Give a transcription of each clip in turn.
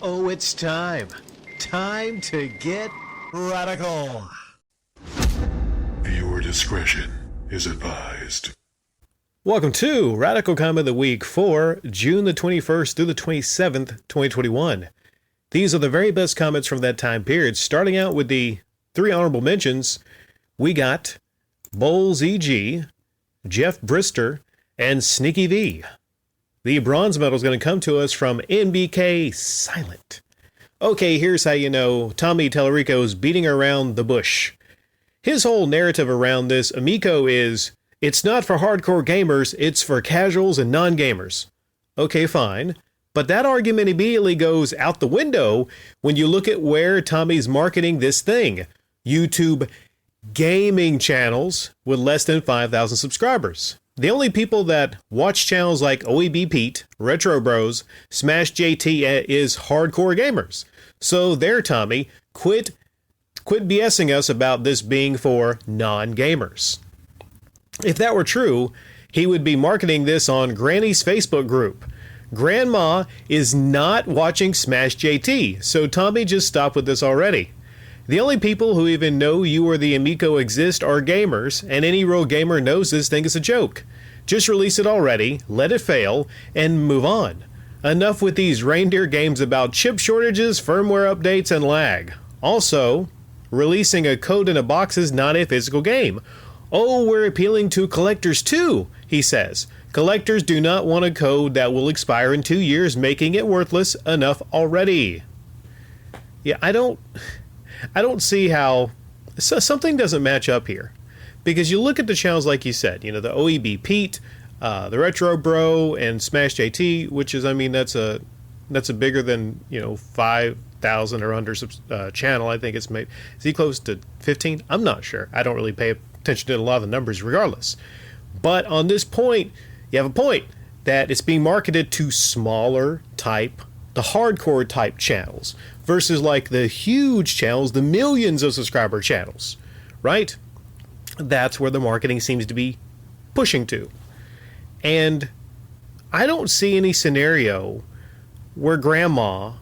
Oh, it's time. Time to get radical. Viewer discretion is advised. Welcome to Radical Comment of the Week for June the 21st through the 27th, 2021. These are the very best comments from that time period. Starting out with the three honorable mentions, we got Bowles EG, Jeff Brister, and Sneaky V. The bronze medal is going to come to us from NBK Silent. Okay, here's how you know Tommy Tallarico's beating around the bush. His whole narrative around this Amico is, it's not for hardcore gamers, it's for casuals and non-gamers. Okay, fine. But that argument immediately goes out the window when you look at where Tommy's marketing this thing. YouTube gaming channels with less than 5,000 subscribers. The only people that watch channels like OEB Pete, Retro Bros, Smash JT is hardcore gamers. So there, Tommy, quit BSing us about this being for non-gamers. If that were true, he would be marketing this on Granny's Facebook group. Grandma is not watching Smash JT, so Tommy just stopped with this already. The only people who even know you or the Amico exist are gamers, and any real gamer knows this thing is a joke. Just release it already, let it fail, and move on. Enough with these reindeer games about chip shortages, firmware updates, and lag. Also, releasing a code in a box is not a physical game. Oh, we're appealing to collectors too, he says. Collectors do not want a code that will expire in 2 years, making it worthless enough already. Yeah, I don't see how something doesn't match up here, because you look at the channels like you said, you know, the OEB Pete, the Retro Bro, and Smash JT, which is, I mean, that's a bigger than 5,000 or under channel. I think it's made. Is he close to 15? I'm not sure. I don't really pay attention to a lot of the numbers, regardless. But on this point, you have a point that it's being marketed to smaller type, the hardcore type channels, versus like the huge channels, the millions of subscriber channels, right? That's where the marketing seems to be pushing to. And I don't see any scenario where grandma,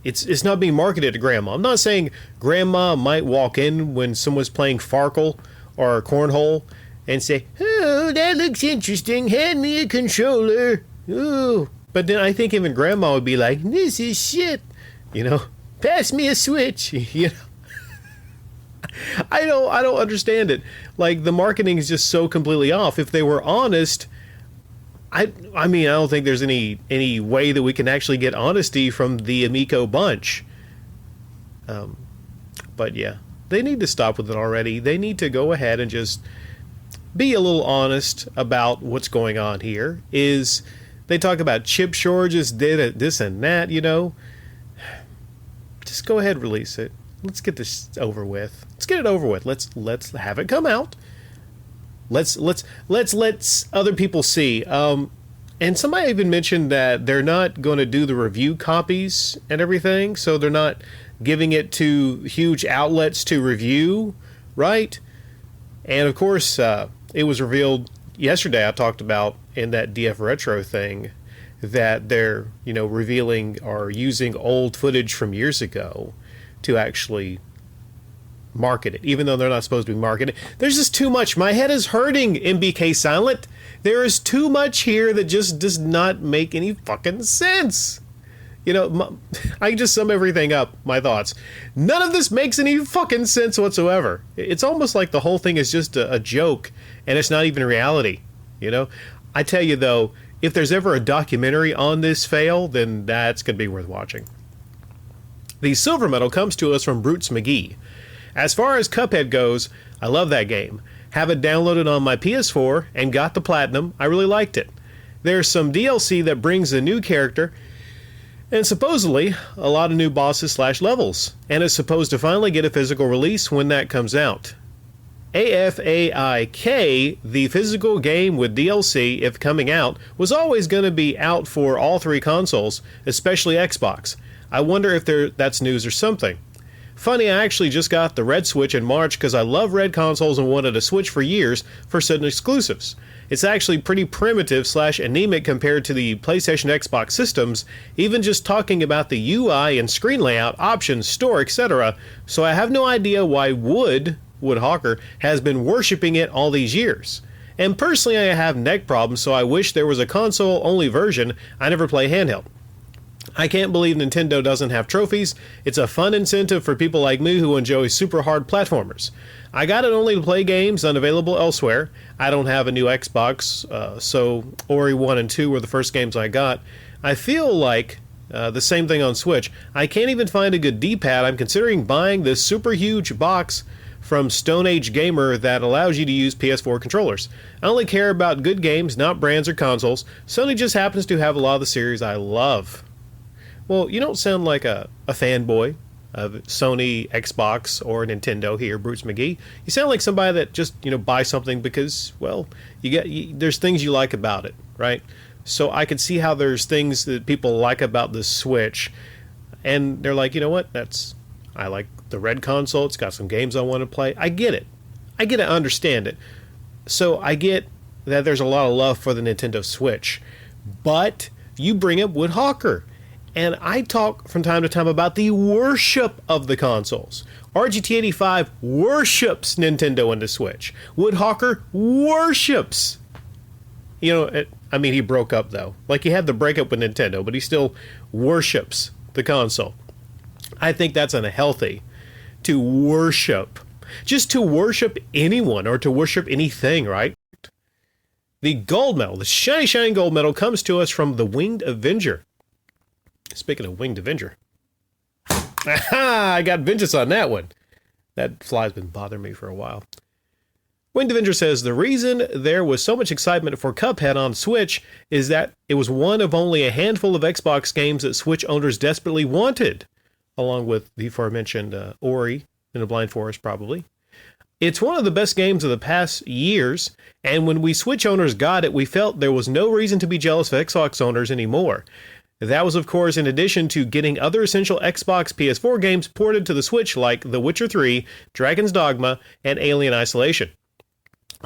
it's not being marketed to grandma. I'm not saying grandma might walk in when someone's playing Farkle or Cornhole and say, oh, that looks interesting, hand me a controller. Ooh. But then I think even grandma would be like, this is shit. Pass me a Switch. I don't understand it. Like, the marketing is just so completely off. If they were honest, I mean, I don't think there's any way that we can actually get honesty from the Amico bunch. But yeah, they need to stop with it already. They need to go ahead and just be a little honest about what's going on here. Is they talk about chip shortages, this and that, Just go ahead and release it. Let's get this over with. Let's get it over with. Let's have it come out. Let's let other people see. And somebody even mentioned that they're not going to do the review copies and everything, so they're not giving it to huge outlets to review, right? And of course, it was revealed yesterday. I talked about in that DF Retro thing that they're revealing or using old footage from years ago to actually market it, even though they're not supposed to be marketed. There's just too much. My head is hurting, MBK Silent. There is too much here that just does not make any fucking sense. I can just sum everything up, my thoughts. None of this makes any fucking sense whatsoever. It's almost like the whole thing is just a joke, and it's not even reality. I tell you, though, if there's ever a documentary on this fail, then that's going to be worth watching. The silver medal comes to us from Brutes McGee. As far as Cuphead goes, I love that game. Have it downloaded on my PS4 and got the platinum. I really liked it. There's some DLC that brings a new character and supposedly a lot of new bosses / levels, and is supposed to finally get a physical release when that comes out. AFAIK, the physical game with DLC, if coming out, was always going to be out for all three consoles, especially Xbox. I wonder if that's news or something. Funny, I actually just got the red Switch in March because I love red consoles and wanted a Switch for years for certain exclusives. It's actually pretty primitive / anemic compared to the PlayStation Xbox systems, even just talking about the UI and screen layout, options, store, etc. So I have no idea why Woodhawker has been worshipping it all these years. And personally, I have neck problems, so I wish there was a console-only version. I never play handheld. I can't believe Nintendo doesn't have trophies. It's a fun incentive for people like me who enjoy super hard platformers. I got it only to play games unavailable elsewhere. I don't have a new Xbox, so Ori 1 and 2 were the first games I got. I feel like the same thing on Switch. I can't even find a good D-pad. I'm considering buying this super huge box from Stone Age Gamer that allows you to use PS4 controllers. I only care about good games, not brands or consoles. Sony just happens to have a lot of the series I love. Well, you don't sound like a fanboy of Sony, Xbox, or Nintendo here, Bruce McGee. You sound like somebody that just, buy something because, well, there's things you like about it, right? So I could see how there's things that people like about the Switch, and they're like, you know what, I like the red console, it's got some games I want to play. I get it. I understand it. So I get that there's a lot of love for the Nintendo Switch, but you bring up Woodhawker. And I talk from time to time about the worship of the consoles. RGT85 worships Nintendo and the Switch. Woodhawker worships. He broke up though. Like, he had the breakup with Nintendo, but he still worships the console. I think that's unhealthy to worship. Just to worship anyone or to worship anything, right? The gold medal, the shiny gold medal, comes to us from the Winged Avenger. Speaking of Winged Avenger. Aha! I got vengeance on that one. That fly's been bothering me for a while. Winged Avenger says, the reason there was so much excitement for Cuphead on Switch is that it was one of only a handful of Xbox games that Switch owners desperately wanted, along with the aforementioned Ori in the Blind Forest, probably. It's one of the best games of the past years, and when we Switch owners got it, we felt there was no reason to be jealous of Xbox owners anymore. That was, of course, in addition to getting other essential Xbox PS4 games ported to the Switch like The Witcher 3, Dragon's Dogma, and Alien Isolation.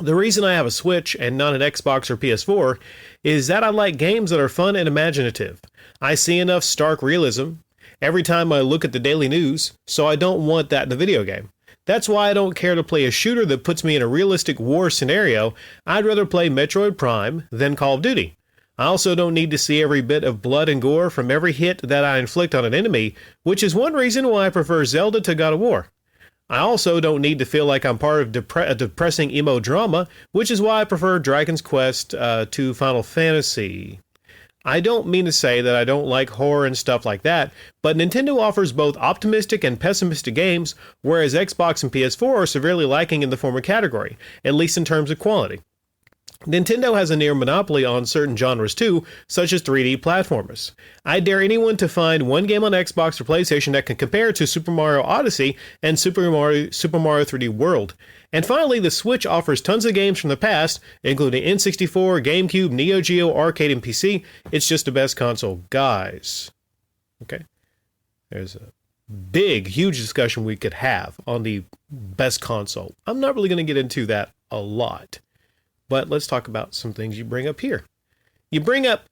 The reason I have a Switch and not an Xbox or PS4 is that I like games that are fun and imaginative. I see enough stark realism every time I look at the daily news, so I don't want that in a video game. That's why I don't care to play a shooter that puts me in a realistic war scenario. I'd rather play Metroid Prime than Call of Duty. I also don't need to see every bit of blood and gore from every hit that I inflict on an enemy, which is one reason why I prefer Zelda to God of War. I also don't need to feel like I'm part of a depressing emo drama, which is why I prefer Dragon's Quest to Final Fantasy. I don't mean to say that I don't like horror and stuff like that, but Nintendo offers both optimistic and pessimistic games, whereas Xbox and PS4 are severely lacking in the former category, at least in terms of quality. Nintendo has a near monopoly on certain genres too, such as 3D platformers. I dare anyone to find one game on Xbox or PlayStation that can compare to Super Mario Odyssey and Super Mario 3D World. And finally, the Switch offers tons of games from the past, including N64, GameCube, Neo Geo, arcade, and PC. It's just the best console, guys. Okay? There's a big, huge discussion we could have on the best console. I'm not really going to get into that a lot. But let's talk about some things you bring up here. You bring up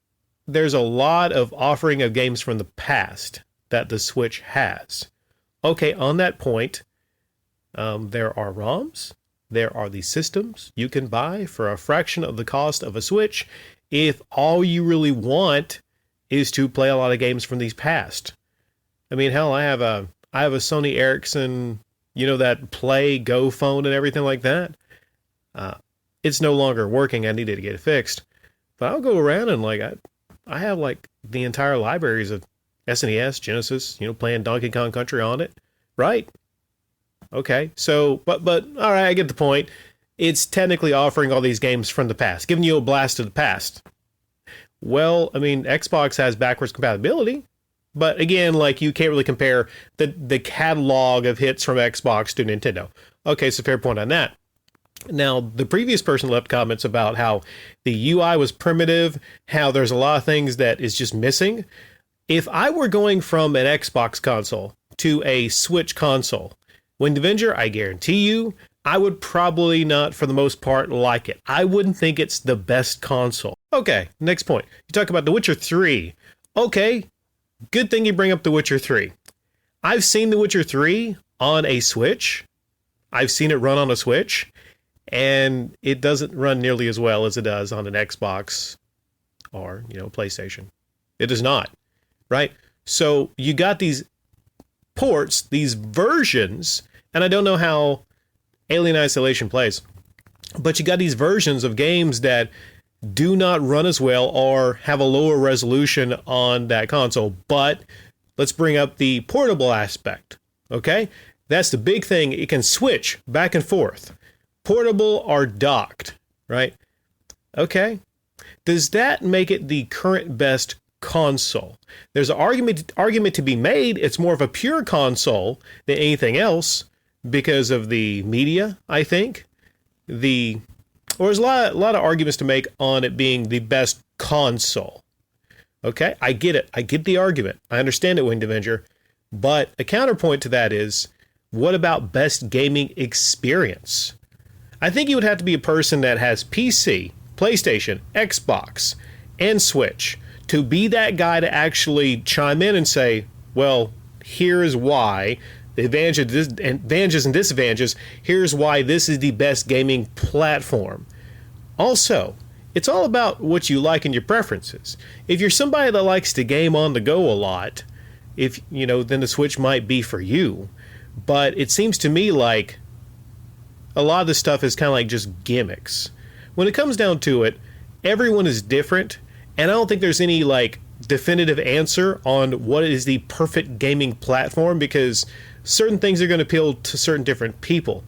there's a lot of offering of games from the past that the Switch has. Okay, on that point, there are ROMs. There are these systems you can buy for a fraction of the cost of a Switch if all you really want is to play a lot of games from these past. I mean, hell, I have a Sony Ericsson, that Play Go phone and everything like that. It's no longer working. I needed to get it fixed. But I'll go around and I have the entire libraries of SNES, Genesis, playing Donkey Kong Country on it. Right? Okay. So, but all right, I get the point. It's technically offering all these games from the past, giving you a blast of the past. Well, I mean, Xbox has backwards compatibility. But again, you can't really compare the catalog of hits from Xbox to Nintendo. Okay, so fair point on that. Now, the previous person left comments about how the UI was primitive, how there's a lot of things that is just missing. If I were going from an Xbox console to a Switch console. Wind Avenger, I guarantee you, I would probably not, for the most part, like it. I wouldn't think it's the best console. Okay, next point. You talk about The Witcher 3. Okay, good thing you bring up The Witcher 3. I've seen The Witcher 3 on a Switch. I've seen it run on a Switch, and it doesn't run nearly as well as it does on an Xbox or, PlayStation. It does not, right? So you got these ports, these versions, and I don't know how Alien Isolation plays, but you got these versions of games that do not run as well or have a lower resolution on that console. But let's bring up the portable aspect, okay? That's the big thing. It can switch back and forth. Portable or docked, right? Okay. Does that make it the current best console? There's an argument to be made. It's more of a pure console than anything else because of the media, I think. There's a lot of arguments to make on it being the best console. Okay, I get it. I get the argument. I understand it, Wind Avenger. But a counterpoint to that is, what about best gaming experience? I think you would have to be a person that has PC, PlayStation, Xbox, and Switch to be that guy to actually chime in and say, well, here is why, the advantages and disadvantages, here's why this is the best gaming platform. Also, it's all about what you like and your preferences. If you're somebody that likes to game on the go a lot, then the Switch might be for you. But it seems to me like a lot of this stuff is kind of like just gimmicks. When it comes down to it, everyone is different, and I don't think there's any definitive answer on what is the perfect gaming platform, because certain things are going to appeal to certain different people.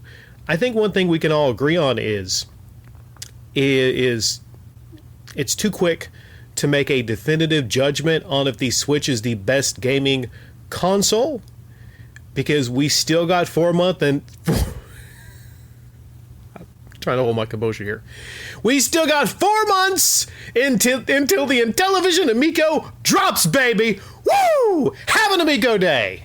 I think one thing we can all agree on is it's too quick to make a definitive judgment on if the Switch is the best gaming console, because we still got 4 months and I'm trying to hold my composure here. We still got 4 months until the Intellivision Amico drops, baby. Woo! Have an Amico day.